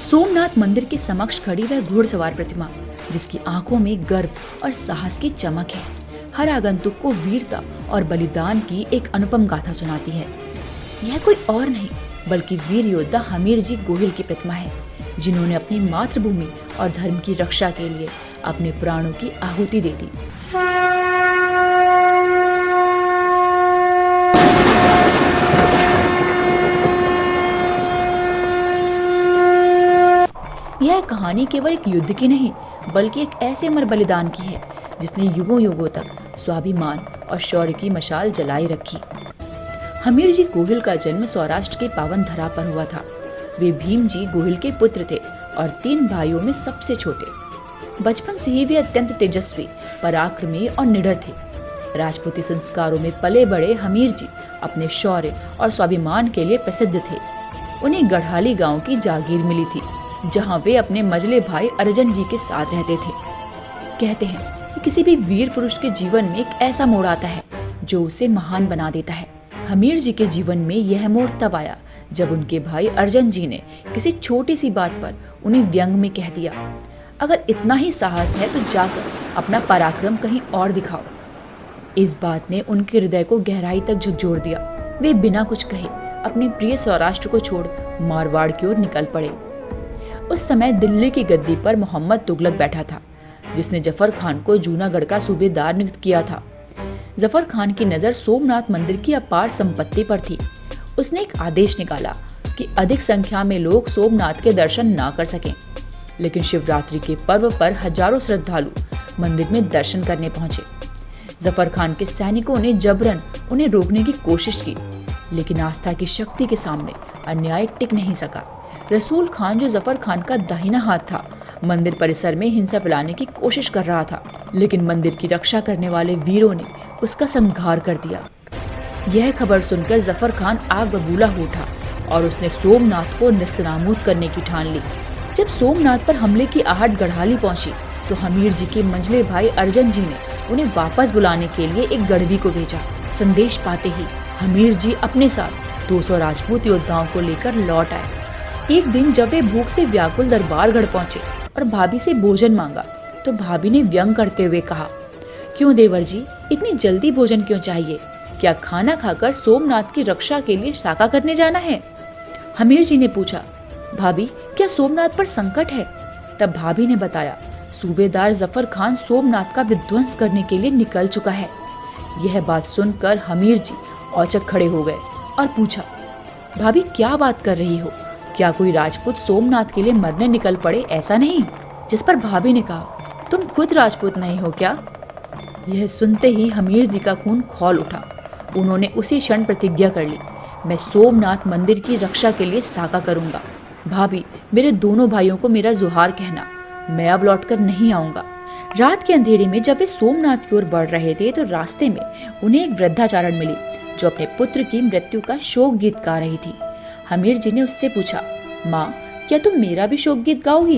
सोमनाथ मंदिर के समक्ष खड़ी वह घुड़सवार प्रतिमा, जिसकी आंखों में गर्व और साहस की चमक है, हर आगंतुक को वीरता और बलिदान की एक अनुपम गाथा सुनाती है। यह कोई और नहीं बल्कि वीर योद्धा हमीर जी गोहिल की प्रतिमा है, जिन्होंने अपनी मातृभूमि और धर्म की रक्षा के लिए अपने प्राणों की आहुति दे दी। यह कहानी केवल एक युद्ध की नहीं बल्कि एक ऐसे अमर बलिदान की है जिसने युगों युगों तक स्वाभिमान और शौर्य की मशाल जलाई रखी। हमीर जी गोहिल का जन्म सौराष्ट्र के पावन धरा पर हुआ था। वे भीम जी गोहिल के पुत्र थे और 3 भाइयों में सबसे छोटे। बचपन से ही वे अत्यंत तेजस्वी, पराक्रमी और निडर थे। राजपूती संस्कारों में पले बड़े हमीर जी अपने शौर्य और स्वाभिमान के लिए प्रसिद्ध थे। उन्हें गढ़ाली गांव की जागीर मिली थी, जहां वे अपने मझले भाई अर्जन जी के साथ रहते थे। कहते हैं कि किसी भी वीर पुरुष के जीवन में एक ऐसा मोड़ आता है जो उसे महान बना देता है। हमीर जी के जीवन में यह मोड़ तब आया जब उनके भाई अर्जन जी ने किसी छोटी सी बात पर उन्हें व्यंग में कह दिया, अगर इतना ही साहस है तो जाकर अपना पराक्रम कहीं और दिखाओ। इस बात ने उनके हृदय को गहराई तक झकझोर दिया। वे बिना कुछ कहे अपने प्रिय सौराष्ट्र को छोड़ मारवाड़ की ओर निकल पड़े। उस समय दिल्ली की गद्दी पर मोहम्मद तुगलक बैठा था, जिसने जफर खान को जूनागढ़ का सूबेदार नियुक्त किया था। जफर खान की नजर सोमनाथ मंदिर की अपार संपत्ति पर थी। उसने एक आदेश निकाला कि अधिक संख्या में लोग सोमनाथ के दर्शन ना कर सकें, लेकिन शिवरात्रि के पर्व पर हजारों श्रद्धालु मंदिर में दर्शन करने पहुंचे। जफर खान के सैनिकों ने जबरन उन्हें रोकने की कोशिश की, लेकिन आस्था की शक्ति के सामने अन्याय टिक नहीं सका। रसूल खान, जो जफर खान का दाहिना हाथ था, मंदिर परिसर में हिंसा फैलाने की कोशिश कर रहा था, लेकिन मंदिर की रक्षा करने वाले वीरों ने उसका संहार कर दिया। यह खबर सुनकर जफर खान आग बबूला हो उठा और उसने सोमनाथ को नेस्तनाबूद करने की ठान ली। जब सोमनाथ पर हमले की आहट गढ़ाली पहुंची तो हमीर जी के मंझले भाई अर्जन जी ने उन्हें वापस बुलाने के लिए एक गढ़वी को भेजा। संदेश पाते ही हमीर जी अपने साथ 200 राजपूत योद्धाओं को लेकर लौट आए। एक दिन जब वे भूख से व्याकुल दरबारगढ़ पहुंचे और भाभी से भोजन मांगा तो भाभी ने व्यंग करते हुए कहा, क्यों देवर जी, इतनी जल्दी भोजन क्यों चाहिए? क्या खाना खाकर सोमनाथ की रक्षा के लिए साका करने जाना है? हमीर जी ने पूछा, भाभी क्या सोमनाथ पर संकट है? तब भाभी ने बताया, सूबेदार जफर खान सोमनाथ का विध्वंस करने के लिए निकल चुका है। यह बात सुनकर हमीर जी औचक खड़े हो गए और पूछा, भाभी क्या बात कर रही हो? क्या कोई राजपूत सोमनाथ के लिए मरने निकल पड़े, ऐसा नहीं? जिस पर भाभी ने कहा, तुम खुद राजपूत नहीं हो क्या? यह सुनते ही हमीर जी का खून खौल उठा। उन्होंने उसी क्षण प्रतिज्ञा कर ली, मैं सोमनाथ मंदिर की रक्षा के लिए साका करूंगा। भाभी, मेरे दोनों भाइयों को मेरा जुहार कहना, मैं अब लौटकर नहीं आऊंगा। रात के अंधेरे में जब वे सोमनाथ की ओर बढ़ रहे थे तो रास्ते में उन्हें एक वृद्धाचारण मिली जो अपने पुत्र की मृत्यु का शोक गीत गा रही थी। हमीर जी ने उससे पूछा, माँ क्या तुम मेरा भी शोक गीत गाओगी?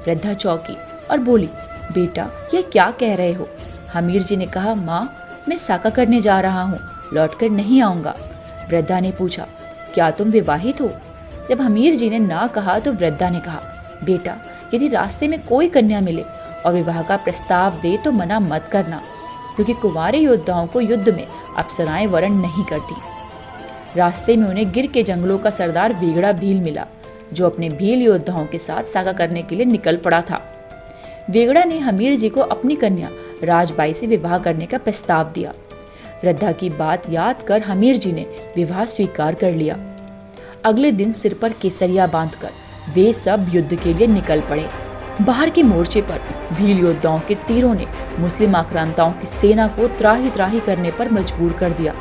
वृद्धा चौंकी और बोली, बेटा यह क्या कह रहे हो? हमीर जी ने कहा, माँ मैं साका करने जा रहा हूँ, लौटकर नहीं आऊंगा। वृद्धा ने पूछा, क्या तुम विवाहित हो? जब हमीर जी ने ना कहा तो वृद्धा ने कहा, बेटा यदि रास्ते में कोई कन्या मिले और विवाह का प्रस्ताव दे तो मना मत करना, क्योंकि कुंवारे योद्धाओं को युद्ध में अप्सराएं वरण नहीं करती। रास्ते में उन्हें गिर के जंगलों का सरदार वेगड़ा भील मिला, जो अपने भील योद्धाओं के साथ साका करने के लिए निकल पड़ा था। वेगड़ा ने हमीर जी को अपनी कन्या राजबाई से विवाह करने का प्रस्ताव दिया। वृद्धा की बात याद कर हमीर जी ने विवाह स्वीकार कर लिया। अगले दिन सिर पर केसरिया बांधकर वे सब युद्ध के लिए निकल पड़े। बाहर के मोर्चे पर भील योद्धाओं के तीरों ने मुस्लिम आक्रांताओं की सेना को त्राही त्राही करने पर मजबूर कर दिया,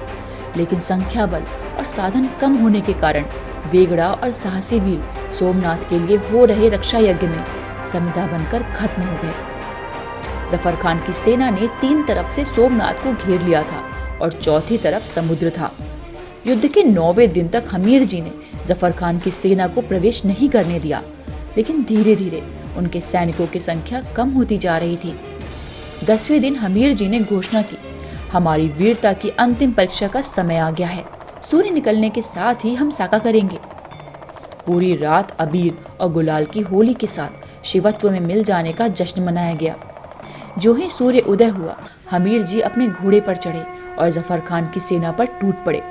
लेकिन संख्या बल और साधन कम होने के कारण वेगड़ा और साहसी भील सोमनाथ के लिए हो रहे रक्षा यज्ञ में समिधा बनकर खत्म हो गए। जफर खान की सेना ने 3 तरफ से सोमनाथ को घेर लिया था और चौथी तरफ समुद्र था। युद्ध के 9वें दिन तक हमीर जी ने जफर खान की सेना को प्रवेश नहीं करने दिया, लेकिन धीरे धीरे उनके सैनिकों की संख्या कम होती जा रही थी। 10वें दिन हमीर जी ने घोषणा की, हमारी वीरता की अंतिम परीक्षा का समय आ गया है। सूर्य निकलने के साथ ही हम साका करेंगे। पूरी रात अबीर और गुलाल की होली के साथ शिवत्व में मिल जाने का जश्न मनाया गया। जो ही सूर्य उदय हुआ, हमीर जी अपने घोड़े पर चढ़े और जफर खान की सेना पर टूट पड़े।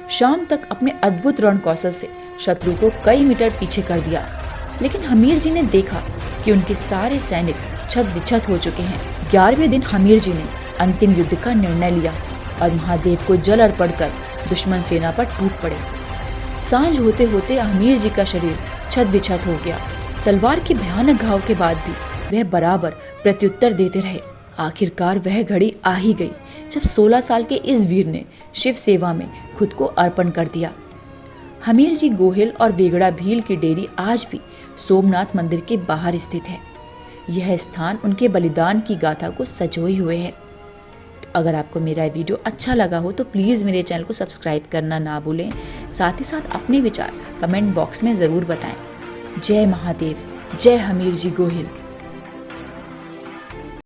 शाम तक अपने अद्भुत रण कौशल से शत्रु को कई मीटर पीछे कर दिया, लेकिन हमीर जी ने देखा कि उनके सारे सैनिक छत विछत हो चुके हैं। 11वें दिन हमीर जी ने अंतिम युद्ध का निर्णय लिया और महादेव को जल अर्पण कर दुश्मन सेना पर टूट पड़े। सांझ होते होते हमीर जी का शरीर छत विछत हो गया। तलवार के भयानक घाव के बाद भी वह बराबर प्रत्युत्तर देते रहे। आखिरकार वह घड़ी आ ही गई जब 16 साल के इस वीर ने शिव सेवा में खुद को अर्पण कर दिया। हमीर जी गोहिल और वेगड़ा भील की डेरी आज भी सोमनाथ मंदिर के बाहर स्थित है। यह स्थान उनके बलिदान की गाथा को सजोए हुए है। तो अगर आपको मेरा वीडियो अच्छा लगा हो तो प्लीज़ मेरे चैनल को सब्सक्राइब करना ना भूलें। साथ ही साथ अपने विचार कमेंट बॉक्स में ज़रूर बताएं। जय महादेव, जय हमीर जी गोहिल।